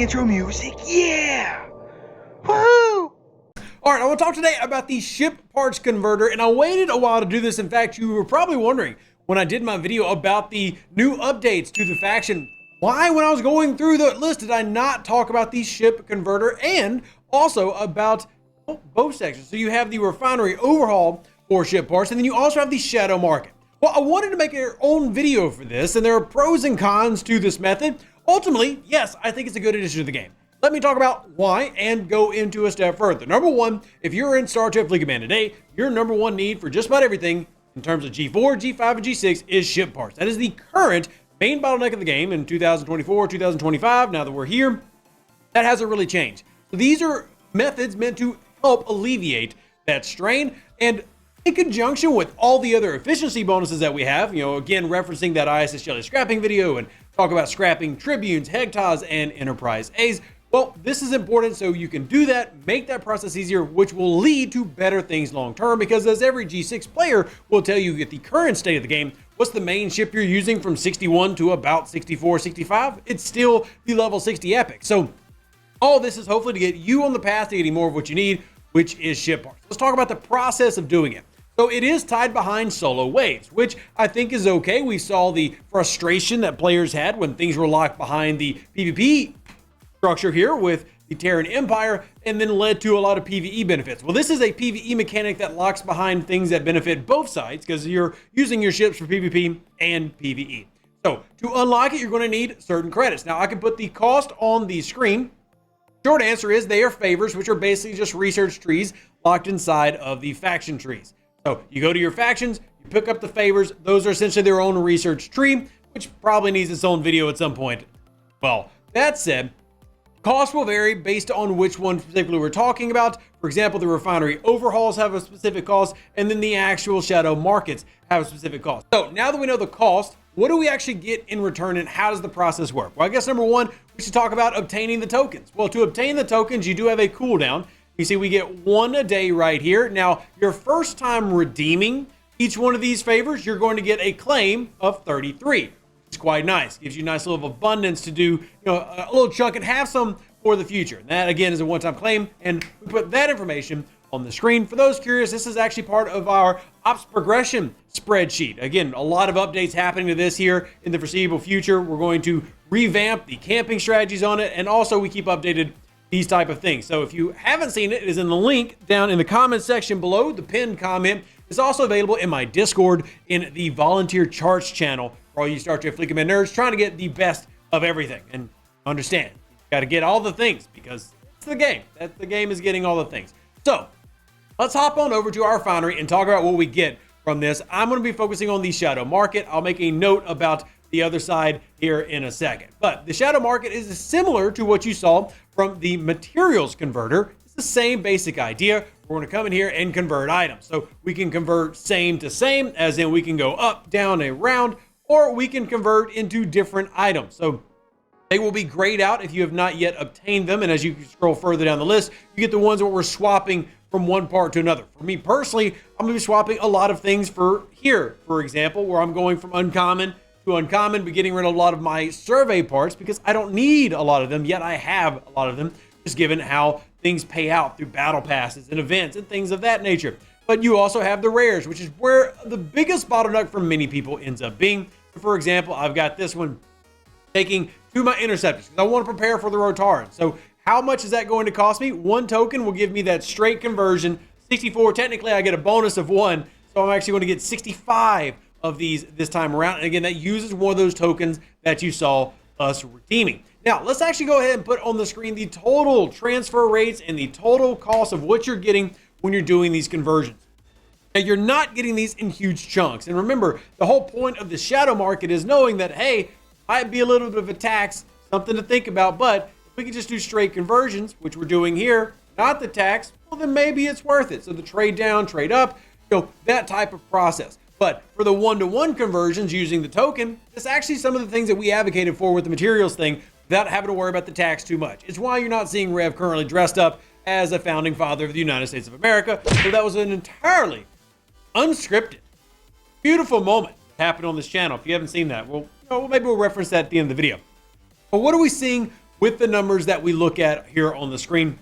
intro music. Yeah! Woohoo! All right, I want to talk today about the ship parts converter, and I waited a while to do this. In fact, you were probably wondering when I did my video about the new updates to the faction, why when I was going through the list did I not talk about the ship converter and also about both sections. So you have the refinery overhaul for ship parts, and then you also have the shadow market. Well, I wanted to make our own video for this, and there are pros and cons to this method. Ultimately, yes, I think it's a good addition to the game. Let me talk about why and go into a step further. Number one, if you're in Star Trek Fleet Command today, your number one need for just about everything in terms of G4, G5, and G6 is ship parts. That is the current main bottleneck of the game in 2024, 2025. Now that we're here, that hasn't really changed. So these are methods meant to help alleviate that strain, and in conjunction with all the other efficiency bonuses that we have, again, referencing that ISS Jelly scrapping video and talk about scrapping Tribunes, Hegtas, and Enterprise A's. Well, this is important so you can do that, make that process easier, which will lead to better things long term, because as every G6 player will tell you at the current state of the game, what's the main ship you're using from 61 to about 64, 65? It's still the level 60 Epic. So all this is hopefully to get you on the path to getting more of what you need, which is ship parts. Let's talk about the process of doing it. So it is tied behind solo waves, which I think is okay. We saw the frustration that players had when things were locked behind the PvP structure here with the Terran Empire, and then led to a lot of PvE benefits. Well, this is a PvE mechanic that locks behind things that benefit both sides because you're using your ships for PvP and PvE. So to unlock it, you're going to need certain credits. Now I can put the cost on the screen. Short answer is they are favors, which are basically just research trees locked inside of the faction trees. So you go to your factions, you pick up the favors. Those are essentially their own research tree, which probably needs its own video at some point. Well, that said, cost will vary based on which one specifically we're talking about. For example, the refinery overhauls have a specific cost, and then the actual shadow markets have a specific cost. So now that we know the cost, what do we actually get in return, and how does the process work? Well, I guess number one, we should talk about obtaining the tokens. Well, to obtain the tokens, you do have a cooldown. You see we get one a day right here. Now, your first time redeeming each one of these favors, you're going to get a claim of 33. It's quite nice. Gives you a nice little abundance to do, a little chunk and have some for the future. And that again is a one-time claim, and we put that information on the screen. For those curious, this is actually part of our ops progression spreadsheet. Again, a lot of updates happening to this here in the foreseeable future. We're going to revamp the camping strategies on it, and also we keep updated these type of things. So if you haven't seen it, it is in the link down in the comment section below, the pinned comment. It's also available in my Discord in the volunteer charts channel for all you Star Trek Fleet Command nerds trying to get the best of everything. And understand, you got to get all the things because it's the game. That the game is getting all the things. So let's hop on over to our refinery and talk about what we get from this. I'm going to be focusing on the shadow market. I'll make a note about the other side here in a second. But the shadow market is similar to what you saw from the materials converter. It's the same basic idea. We're going to come in here and convert items. So we can convert same to same, as in we can go up, down, and around, or we can convert into different items. So they will be grayed out if you have not yet obtained them. And as you scroll further down the list, you get the ones that we're swapping from one part to another. For me personally, I'm going to be swapping a lot of things for here, for example, where I'm going from uncommon to uncommon, but getting rid of a lot of my survey parts because I don't need a lot of them, yet I have a lot of them, just given how things pay out through battle passes and events and things of that nature. But you also have the rares, which is where the biggest bottleneck for many people ends up being. For example, I've got this one taking to my interceptors because I want to prepare for the Rotaran. So how much is that going to cost me? One token will give me that straight conversion, 64. Technically, I get a bonus of 1, so I'm actually going to get 65 of these this time around. And again, that uses one of those tokens that you saw us redeeming. Now, let's actually go ahead and put on the screen the total transfer rates and the total cost of what you're getting when you're doing these conversions. Now, you're not getting these in huge chunks. And remember, the whole point of the shadow market is knowing that, hey, might be a little bit of a tax, something to think about, but if we can just do straight conversions, which we're doing here, not the tax, well, then maybe it's worth it. So the trade down, trade up, that type of process. But for the one-to-one conversions using the token, it's actually some of the things that we advocated for with the materials thing without having to worry about the tax too much. It's why you're not seeing Rev currently dressed up as a founding father of the United States of America. So that was an entirely unscripted, beautiful moment that happened on this channel. If you haven't seen that, well, maybe we'll reference that at the end of the video. But what are we seeing with the numbers that we look at here on the screen.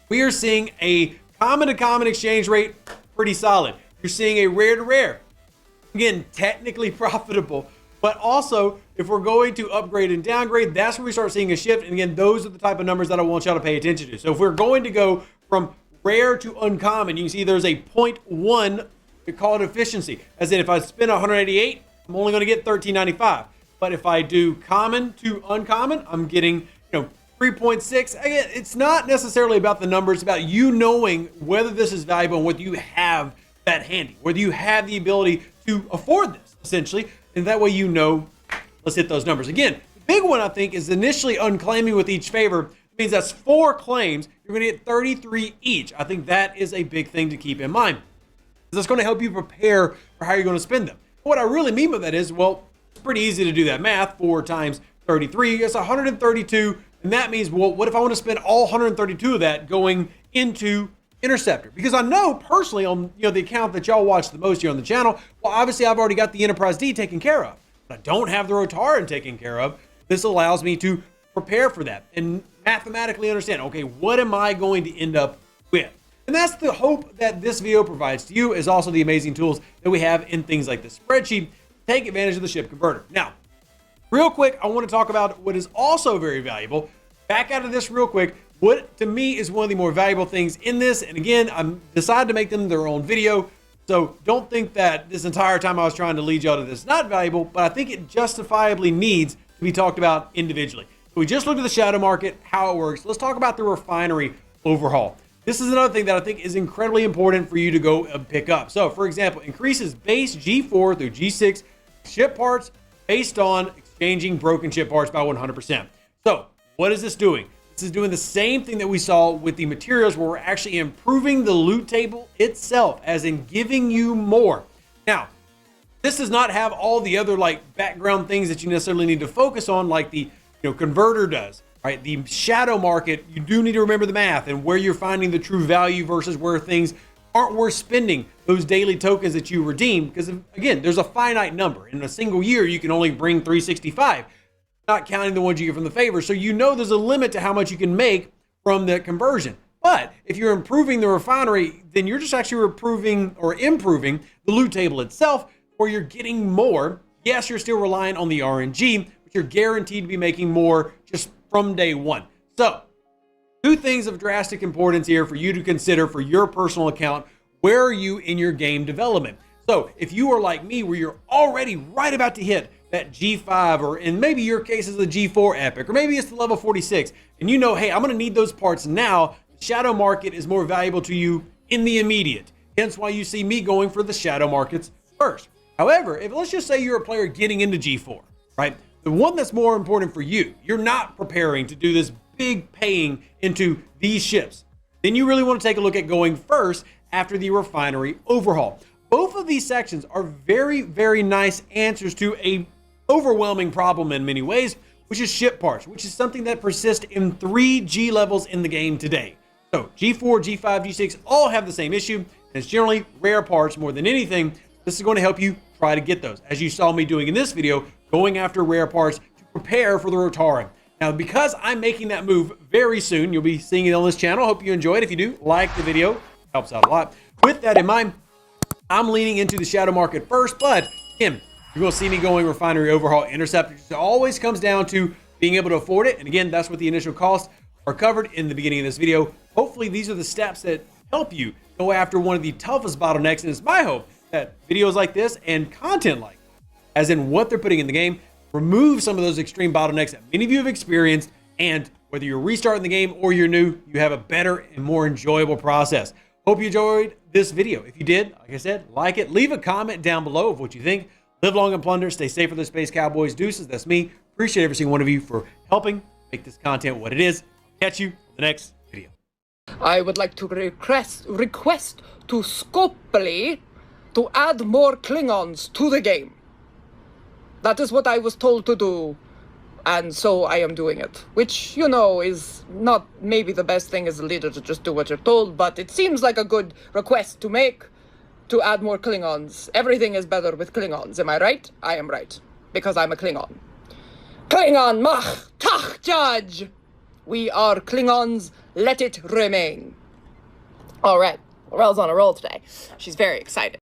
We are seeing a common to common exchange rate pretty solid. You're seeing a rare to rare. Again, technically profitable, but also if we're going to upgrade and downgrade, that's where we start seeing a shift. And again, those are the type of numbers that I want y'all to pay attention to. So if we're going to go from rare to uncommon, you can see there's a 0.1, we call it efficiency. As in, if I spend 188, I'm only going to get 13.95. But if I do common to uncommon, I'm getting 3.6. Again, it's not necessarily about the numbers, it's about you knowing whether this is valuable and whether you have that handy, whether you have the ability to afford this, essentially. And that way you know, let's hit those numbers. Again, the big one I think is initially unclaiming with each favor. It means that's 4 claims. You're going to get 33 each. I think that is a big thing to keep in mind. That's going to help you prepare for how you're going to spend them. What I really mean by that is, well, it's pretty easy to do that math. 4 times 33, that's 132. And that means, well, what if I want to spend all 132 of that going into Interceptor? Because I know personally on the account that y'all watch the most here on the channel, well, obviously I've already got the Enterprise D taken care of. But I don't have the Rotaran taken care of. This allows me to prepare for that and mathematically understand, okay, what am I going to end up with? And that's the hope that this video provides to you, is also the amazing tools that we have in things like the spreadsheet. Take advantage of the ship converter. Now, real quick, I want to talk about what is also very valuable. Back out of this real quick. What to me is one of the more valuable things in this, and again, I'm decided to make them their own video. So don't think that this entire time I was trying to lead y'all to this not valuable, but I think it justifiably needs to be talked about individually. So we just looked at the shadow market, how it works. Let's talk about the refinery overhaul. This is another thing that I think is incredibly important for you to go and pick up. So for example, increases base G4 through G6 ship parts based on exchanging broken ship parts by 100%. So what is this doing? This is doing the same thing that we saw with the materials, where we're actually improving the loot table itself, as in giving you more. Now, this does not have all the other background things that you necessarily need to focus on, like the converter does, right? The shadow market, you do need to remember the math and where you're finding the true value versus where things aren't worth spending those daily tokens that you redeem. Because again, there's a finite number. In a single year, you can only bring 365. Not counting the ones you get from the favor. So there's a limit to how much you can make from the conversion. But if you're improving the refinery, then you're just actually improving the loot table itself, where you're getting more. Yes, you're still relying on the RNG, but you're guaranteed to be making more just from day one. So 2 things of drastic importance here for you to consider for your personal account. Where are you in your game development? So if you are like me, where you're already right about to hit that G5, or in maybe your case is the G4 epic, or maybe it's the level 46, and hey, I'm gonna need those parts now. The shadow market is more valuable to you in the immediate. Hence why you see me going for the shadow markets first. However, if let's just say you're a player getting into G4, right? The one that's more important for you, you're not preparing to do this big paying into these ships. Then you really want to take a look at going first after the refinery overhaul. Both of these sections are very, very nice answers to a overwhelming problem in many ways, which is ship parts, which is something that persists in 3 G levels in the game today. So G4, G5, G6 all have the same issue, and it's generally rare parts more than anything. This is going to help you try to get those, as you saw me doing in this video, going after rare parts to prepare for the Rotaran. Now, because I'm making that move very soon, you'll be seeing it on this channel. Hope you enjoy it. If you do, like the video, helps out a lot. With that in mind, I'm leaning into the shadow market first, but again, you're going to see me going refinery overhaul Interceptor. It always comes down to being able to afford it. And again, that's what the initial costs are covered in the beginning of this video. Hopefully these are the steps that help you go after one of the toughest bottlenecks. And it's my hope that videos like this and content like this, as in what they're putting in the game, remove some of those extreme bottlenecks that many of you have experienced. And whether you're restarting the game or you're new, you have a better and more enjoyable process. Hope you enjoyed this video. If you did, like I said, like it, leave a comment down below of what you think. Live long and plunder. Stay safe for the Space Cowboys. Deuces, that's me. Appreciate every single one of you for helping make this content what it is. Catch you in the next video. I would like to request to Scopely to add more Klingons to the game. That is what I was told to do, and so I am doing it. Which, is not maybe the best thing as a leader to just do what you're told, but it seems like a good request to make. To add more Klingons. Everything is better with Klingons, am I right? I am right, because I'm a Klingon. Klingon mach tach judge! We are Klingons. Let it remain. All right. Laurel's on a roll today. She's very excited.